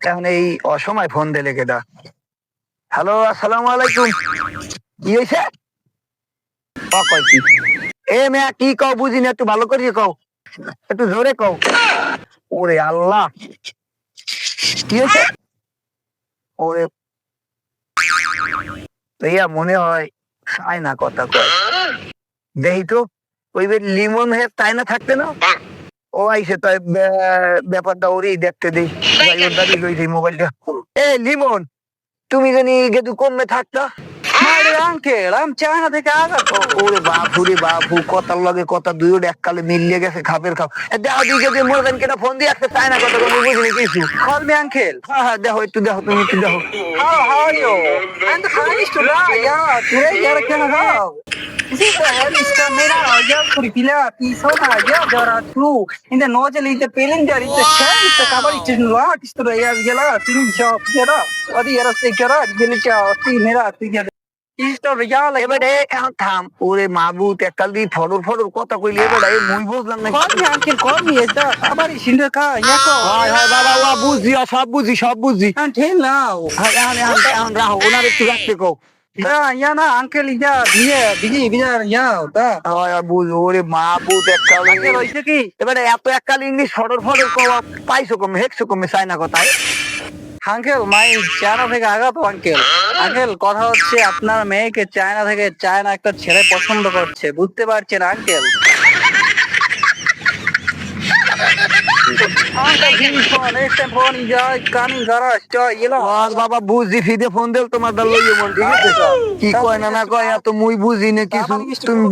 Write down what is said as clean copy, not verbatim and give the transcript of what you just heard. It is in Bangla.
এখন এই অসময় ফোন দিলে কেডা? হ্যালো, আসসালামু আলাইকুম। কি হয়েছে? কয় কি? এ মেয়া কি কও বুঝি না, একটু ভালো করিয়ে কও, একটু জোরে কও। ওরে আল্লাহ, কি হয়েছে? ওরে ইয়া মনে হয় চায় না কথা কয়। দেখি তো, ওই যে লিমন হে তাই না থাকতে না, ও আইসে তাই ব্যাপারটা ওরই দেখতে দেই। যাই ওর দাদি লই যাই মোবাইলটা। এ লিমন, তুমি জানি গেদু কমে থাকতা। মারে আঙ্কেল আমি চায়না থেকে আঘাত। ওরে বাপু রে বাপু, কথার লগে কথা দুই এককালে মিলিয়ে গেছে, খাপের খাপ। দেখো দিকে যে মোরগান কেটা ফোন দিয়ে আসতে চায় না কথা, তুমি বুঝিনি কিছু। Call me uncle. হ্যাঁ হ্যাঁ, দেখো একটু দেখো, তুমি একটু দেখো। How are you? I'm the kindest to die. Yeah, today you're gonna go. This is the heaviest camera. Yeah, for Pila, Pisona. Yeah, there are two. In the nozzle is the cylinder, is the chain, is the cover, it is not. It's the yeah, thing shop. Yeah, what the other say, yeah, see, mera, see, is the real. এবারে এখন থাম, ওরে মাবুত এককাল দিয়ে ফডর ফডর কথা কইলি, এবারে মুই বুঝলাম না। Call me uncle, call me. Is the cover is in the car? Yeah, হয় হয় বাবা, ও বুঝি, সব বুঝি সব বুঝি। until now. হ্যাঁ, এখন রাহো, ওনার একটু রাখতে কও। Yeah, na uncle, yeah, yeah, da. হয় বুঝ, ওরে মাবুত এককাল। Uncle, হইছে কি? এবারে এত এককাল ইংলিশ ফডর ফডর কওয়া পাইছো কমে, হেকছো কমে চায় না কথায়। আঙ্কেল মাই চায়না থেকে আঘাত আঙ্কেল। আঙ্কেল কথা হচ্ছে আপনার মেয়েকে চায়না একটা ছেলে পছন্দ করছে, বুঝতে পারছেন আঙ্কেল? আঙ্কেল ফোন এসে ফোন যায় কানি গারাস জয় এলো। বাবা বুঝি, ফিদে ফোন দিল তোমার দা লইয়ে মন, ঠিক আছে? কি কয় না না কয় এত মুই বুঝি না কিছু, তুমি